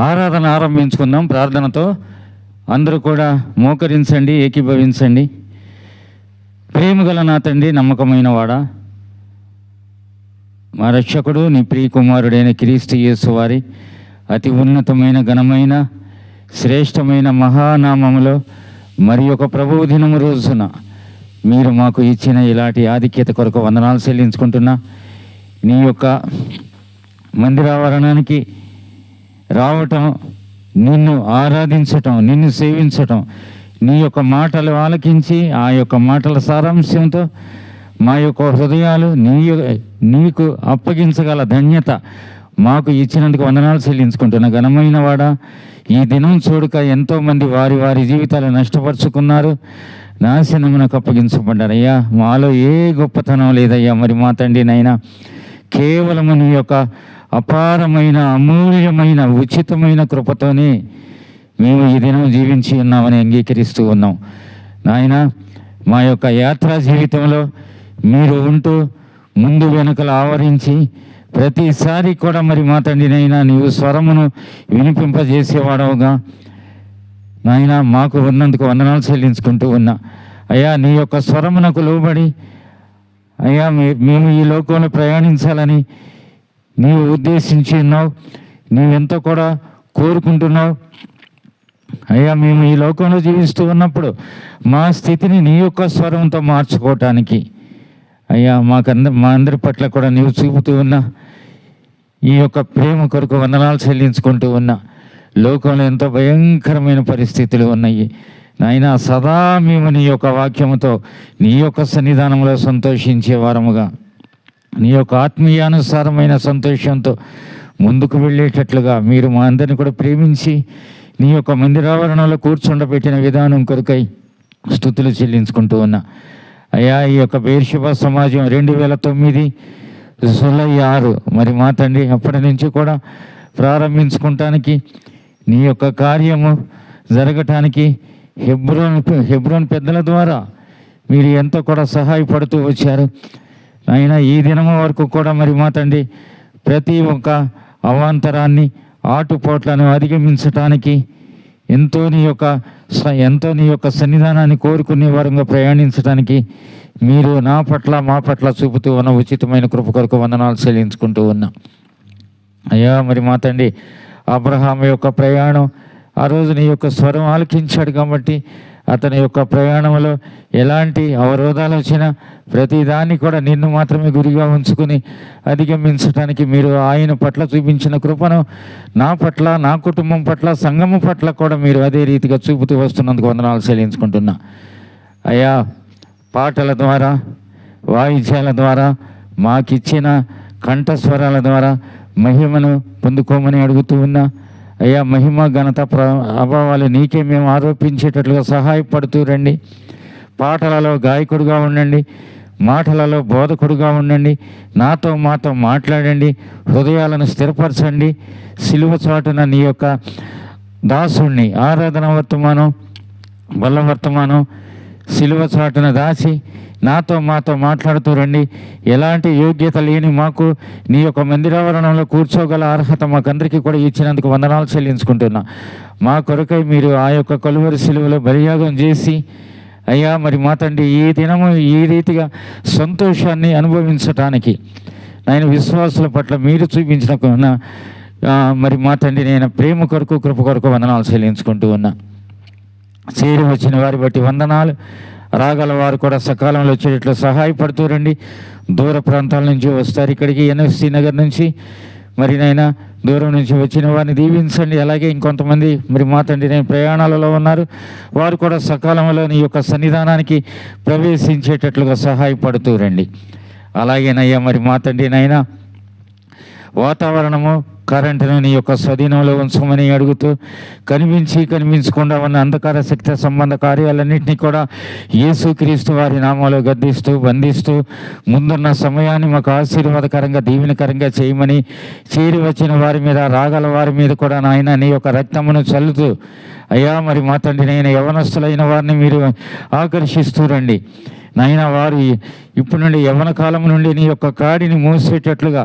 ఆరాధన ఆరంభించుకుందాం. ప్రార్థనతో అందరూ కూడా మోకరించండి, ఏకీభవించండి. ప్రేమగల నా తండ్రి, నమ్మకమైన వాడా, మా రక్షకుడు నీ ప్రియ కుమారుడైన క్రీస్తు యేసు వారి అతి ఉన్నతమైన ఘనమైన శ్రేష్టమైన మహానామములో మరి ఒక ప్రభువు దినము రోజున మీరు మాకు ఇచ్చిన ఇలాంటి ఆధిక్యత కొరకు వందనాలు చెల్లించుకుంటున్నా. నీ యొక్క మందిరావరణానికి రావటం, నిన్ను ఆరాధించటం, నిన్ను సేవించటం, నీ యొక్క మాటలు ఆలకించి ఆ యొక్క మాటల సారాంశంతో మా యొక్క హృదయాలు నీకు అప్పగించగల ధన్యత మాకు ఇచ్చినందుకు వందనాలు చెల్లించుకుంటున్నా. ఘనమైన వాడా, ఈ దినం చూడక ఎంతోమంది వారి వారి జీవితాలు నష్టపరుచుకున్నారు, నాశనమునకు అప్పగించబడ్డారు. అయ్యా, మాలో ఏ గొప్పతనం లేదయ్యా. మరి మా తండ్రినైనా కేవలము నీ యొక్క అపారమైన అమూల్యమైన ఉచితమైన కృపతోనే మేము ఈ దినం జీవించి ఉన్నామని అంగీకరిస్తూ ఉన్నాం. నాయన, మా యొక్క యాత్రా జీవితంలో మీరు ఉంటూ ముందు వెనుకలు ఆవరించి ప్రతిసారి కూడా మరి మా తండ్రినైనా నీవు స్వరమును వినిపింపజేసేవాడవుగా నాయన మాకు ఉన్నందుకు వందనాలు చెల్లించుకుంటూ ఉన్నా. అయ్యా, నీ యొక్క స్వరమునకు లోబడి అయ్యా మేము ఈ లోకంలో ప్రయాణించాలని నీవు ఉద్దేశించి ఉన్నావు, నీవెంతో కూడా కోరుకుంటున్నావు. అయ్యా, మేము ఈ లోకంలో జీవిస్తూ ఉన్నప్పుడు మా స్థితిని నీ యొక్క స్వరంతో మార్చుకోవటానికి అయ్యా మా అందరి పట్ల కూడా నీవు చూపుతూ ఉన్నా ఈ యొక్క ప్రేమ కొరకు వందనాలు చెల్లించుకుంటూ ఉన్నా. లోకంలో ఎంతో భయంకరమైన పరిస్థితులు ఉన్నాయి నాయన. సదా మేము నీ యొక్క వాక్యముతో నీ యొక్క సన్నిధానంలో సంతోషించే వారముగా, నీ యొక్క ఆత్మీయానుసారమైన సంతోషంతో ముందుకు వెళ్ళేటట్లుగా మీరు మా అందరిని కూడా ప్రేమించి నీ యొక్క మందిరావరణలో కూర్చుండబెట్టిన విధానం కొరకై స్తుతులు చెల్లించుకుంటూ ఉన్నా. అయ్యా, ఈ యొక్క బెయేర్షెబా సమాజం 2009 జూలై 6 మరి మా తండ్రి అప్పటి నుంచి కూడా ప్రారంభించుకుంటానికి నీ యొక్క కార్యము జరగటానికి హెబ్రోన్ పెద్దల ద్వారా మీరు ఎంతో కూడా సహాయపడుతూ వచ్చారు. అయినా ఈ దినము వరకు కూడా మరి మా తండ్రి ప్రతి ఒక్క అవాంతరాన్ని, ఆటుపోట్లను అధిగమించటానికి ఎంతో నీ యొక్క సన్నిధానాన్ని కోరుకునే వారంగా ప్రయాణించడానికి మీరు నా పట్ల మా పట్ల చూపుతూ ఉన్న ఉచితమైన కృప కొరకు వందనాలు చెల్లించుకుంటూ ఉన్నా. అయ్యా, మరి మా తండ్రి అబ్రహాం యొక్క ప్రయాణం ఆ రోజు నీ యొక్క స్వరం ఆలకించాడు కాబట్టి అతని యొక్క ప్రయాణంలో ఎలాంటి అవరోధాలు వచ్చినా ప్రతిదాన్ని కూడా నిన్ను మాత్రమే గురిగా ఉంచుకుని అధిగమించడానికి మీరు ఆయన పట్ల చూపించిన కృపను నా పట్ల, నా కుటుంబం పట్ల, సంఘము పట్ల కూడా మీరు అదే రీతిగా చూపుతూ వస్తున్నందుకు వందనాలు చెల్లించుకుంటున్నా. అయ్యా, పాటల ద్వారా, వాయిద్యాల ద్వారా, మాకిచ్చిన కంఠస్వరాల ద్వారా మహిమను పొందుకోమని అడుగుతూ ఉన్నా. అయ్యా, మహిమ ఘనత ప్రభావాలు నీకే మేము ఆరోపించేటట్లుగా సహాయపడుతూ రండి. పాటలలో గాయకుడుగా ఉండండి, మాటలలో బోధకుడుగా ఉండండి, మాతో మాట్లాడండి, హృదయాలను స్థిరపరచండి. సిలువ చాటున నీ యొక్క దాసుణ్ణి ఆరాధన వర్తమానం, బల్ల వర్తమానం సిలువ చాటున దాచి మాతో మాట్లాడుతూ రండి. ఎలాంటి యోగ్యత లేని మాకు నీ యొక్క మందిరావరణంలో కూర్చోగల అర్హత మాకందరికీ కూడా ఇచ్చినందుకు వందనాలు చెల్లించుకుంటున్నా. మా కొరకై మీరు ఆ యొక్క కలువరి సిలువలో బలియాగం చేసి అయ్యా, మరి మా తండ్రి ఈ దినము ఈ రీతిగా సంతోషాన్ని అనుభవించటానికి ఆయన విశ్వాసుల పట్ల మీరు చూపించిన మరి మా తండ్రి నేను ప్రేమ కొరకు, కృప కొరకు వందనాలు చెల్లించుకుంటూ ఉన్నా. చేరి వచ్చిన వారి బట్టి వందనాలు. రాగల వారు కూడా సకాలంలో వచ్చేటట్లు సహాయపడుతూ రండి. దూర ప్రాంతాల నుంచి వస్తారు ఇక్కడికి, ఎన్ఎఫ్సి నగర్ నుంచి మరి నైనా దూరం నుంచి వచ్చిన వారిని దీవించండి. అలాగే ఇంకొంతమంది మరి మా తండ్రి నేను ప్రయాణాలలో ఉన్నారు, వారు కూడా సకాలంలో నీ యొక్క సన్నిధానానికి ప్రవేశించేటట్లుగా సహాయపడుతూ రండి. అలాగేనయ్యా, మరి మా తండ్రి నైనా వాతావరణము, కరెంటును నీ యొక్క స్వాధీనంలో ఉంచమని అడుగుతూ కనిపించకుండా ఉన్న అంధకార శక్తి సంబంధ కార్యాలన్నింటినీ కూడా యేసుక్రీస్తు వారి నామంలో గద్దిస్తూ బంధిస్తూ ముందున్న సమయాన్ని మాకు ఆశీర్వాదకరంగా దీవెనకరంగా చేయమని, చేరి వచ్చిన వారి మీద, రాగల వారి మీద కూడా నాయన నీ యొక్క రక్తమును చల్లుతూ అయ్యా, మరి మా తండ్రి నేను యవనస్తులైన వారిని మీరు ఆకర్షిస్తూ రండి నాయన. వారు ఇప్పటి నుండి యవ్వన కాలం నుండి నీ యొక్క కాడిని మోసేటట్లుగా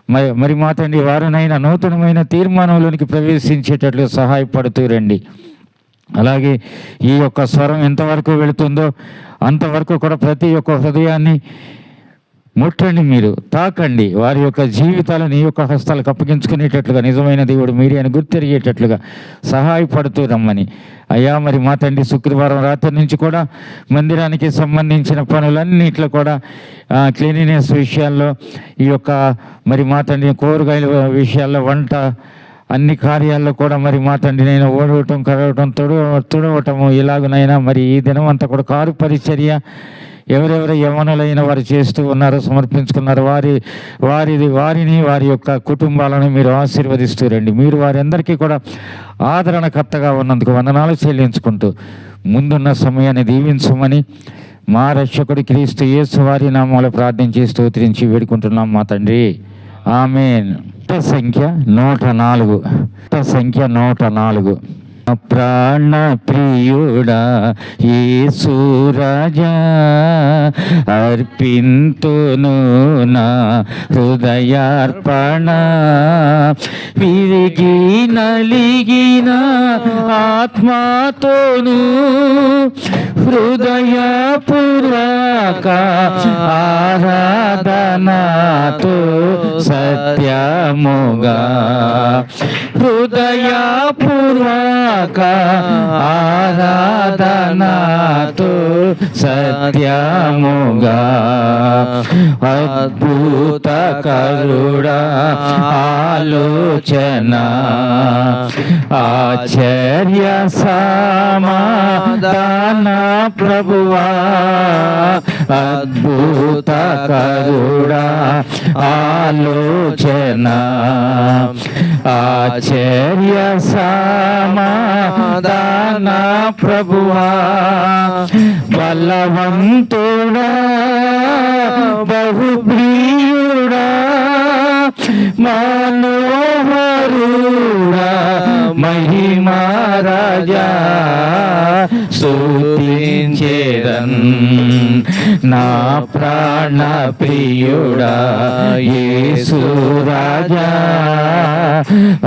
మరి మా తండ్రి వారినైనా నూతనమైన తీర్మానంలోనికి ప్రవేశించేటట్లు సహాయపడుతూ రండి. అలాగే ఈ యొక్క స్వరం ఎంతవరకు వెళుతుందో అంతవరకు కూడా ప్రతి ఒక్క హృదయాన్ని ముట్టండి, మీరు తాకండి, వారి యొక్క జీవితాలను నీ యొక్క హస్తాలకు అప్పగించుకునేటట్లుగా నిజమైన దేవుడు మీరే అని గుర్తెరిగేటట్లుగా సహాయపడుతూ రమ్మని. అయ్యా మరి మా తండ్రి శుక్రవారం రాత్రి నుంచి కూడా మందిరానికి సంబంధించిన పనులన్నిట్లో కూడా క్లీనినెస్ విషయాల్లో, ఈ యొక్క మరి మా తండ్రి కూరగాయల విషయాల్లో, వంట అన్ని కార్యాల్లో కూడా మరి మా తండ్రి నేను ఓడవటం, కడవటం, తుడవటము ఇలాగునైనా మరి ఈ దినం అంతా కూడా కారు పరిచర్య ఎవరెవరు యవ్వనులైన వారు చేస్తూ ఉన్నారో, సమర్పించుకున్నారు, వారిని వారి యొక్క కుటుంబాలను మీరు ఆశీర్వదిస్తూ రండి. మీరు వారందరికీ కూడా ఆదరణకర్తగా ఉన్నందుకు వందనాలు చెల్లించుకుంటూ ముందున్న సమయాన్ని దీవించమని మా రక్షకుడి క్రీస్తు యేసు వారి నామములో ప్రార్థించి స్తోత్రించి వేడుకుంటున్నాం మా తండ్రి. ఆమేన్. సంఖ్య 104. సంఖ్య 104. ప్రాణ ప్రియుడా యేసు రాజా, అర్పింతును నా హృదయార్పణ, విరిగి నలిగిన ఆత్మతోను హృదయపూర్వక ఆరాధనతో సత్యముగా, హృదయపూర్వక ఆరాధనతో సత్యముగా, అద్భుత కరుడా ఆలోచన, ఆశ్చర్య సమాధాన ప్రభువా, అద్భుత కరుడా ఆలోచన, ఆశ్చర్య సమాధాన ప్రభువా, బలవంతుడా బహుప్రియుడా మనోహరుడా మహిమా రాజా, స్తుతించేదన్ నా ప్రాణ ప్రియుడా యేసు రాజా,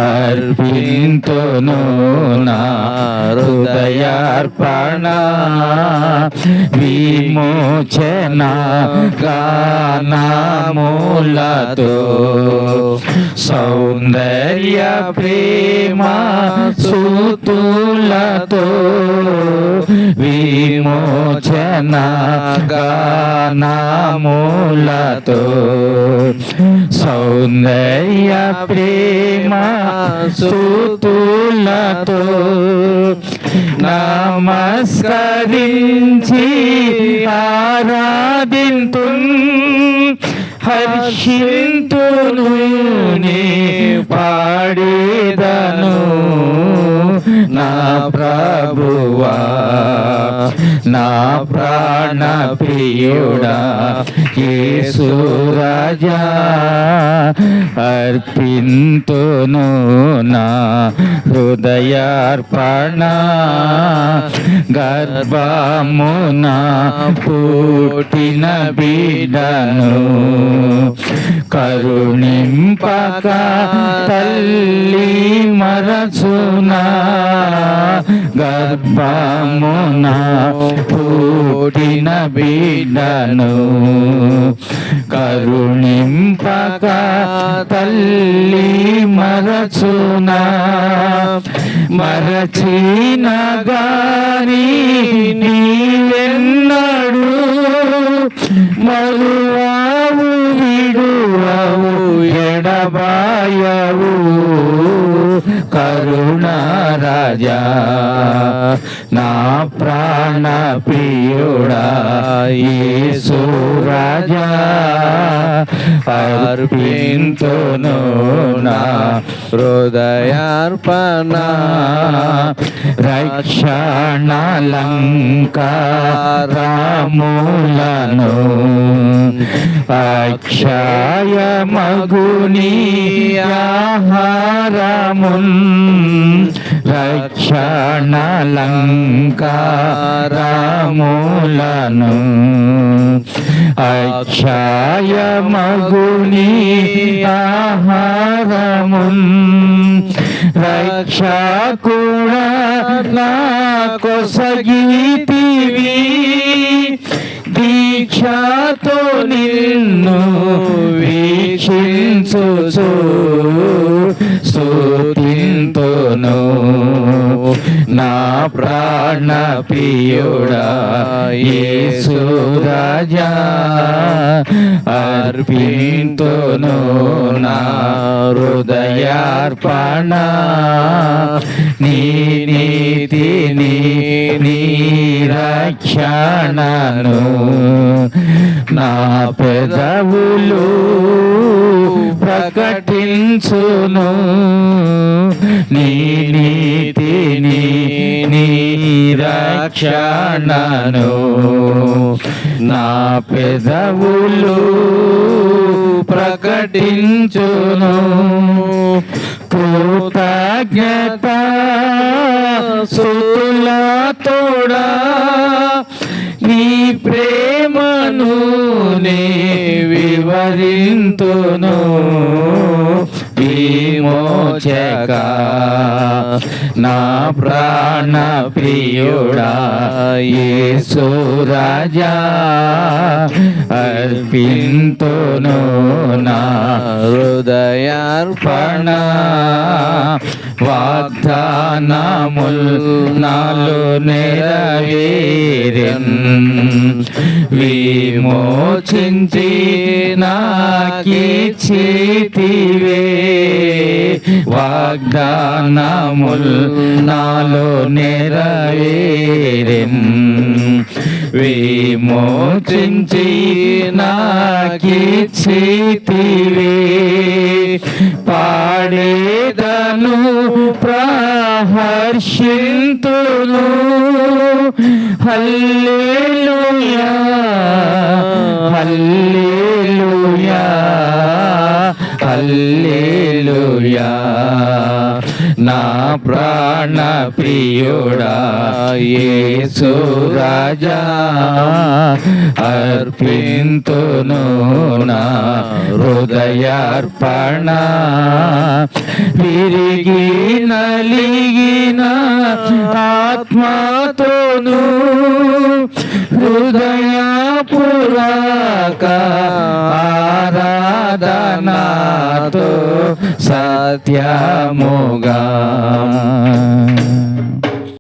అర్పింతును నా హృదయార్పణ, విమోచన గానములతో, సౌందర్య ప్రేమ స్తుతులతో, విమోచన గానములతో, సౌందర్య ప్రేమ స్తుతులతో నమస్కరించి ఆరాధింతున్, హర్షింతును నే పాడేదను నా ప్రభువా, నా ప్రాణ ప్రియుడా యేసు రాజా, అర్పింతును నా హృదయార్పణ, గర్భమున పుట్టిన బిడ్డను కరుణింపక తల్లి మరచునా, గర్భమున పుట్టిన బిడ్డను కరుణింపక తల్లి మరచునా, మరచిన గాని నీవెన్నడు మరువావు, విడువవు, ఎడబాయవు కరుణా రాజా, నా ప్రాణ ప్రియుడా యేసు రాజా, అర్పింతును నా హృదయార్పణ, రక్షణాలంకారములను అక్షయమగుని ఆహారమున్ రక్షణలంకారములను అక్షయమగుని ఆహారమున్ రక్షకుడా నా కొసగితివి దీక్షతో నిన్ను వీక్షించుచు స్తుతింతును నా ప్రాణ ప్రియుడా యేసు రాజా అర్పింతును నా హృదయార్పణ నీ నీతిని నీ రక్షణను నా పెదవులు ప్రకటించును నీ నీతిని నీ రక్షణను నా పెదవులు ప్రకటించును కృతజ్ఞత స్తుతులతోడా నీ ప్రేమను నే వివరింతును విమోచక నా ప్రాణ ప్రియుడా యేసు రాజా అర్పింతును నా హృదయార్పణ వాగ్దానముల్ నాలో నెరవేరెన్ విమోచించి నాకిచ్చితివే వాగ్దానముల్ నాలో నెరవేరెన్ విమోచించి నాకిచ్చితివే పాడేదను ప్రహర్షింతును హల్లెలూయా హల్లెలూయా హల్లెలూయా నా ప్రాణ ప్రియుడా యేసు రాజా అర్పింతును నా హృదయార్పణ విరిగి నలిగిన ఆత్మతోను హృదయపూర్వక ఆరాధనతో సత్యముగా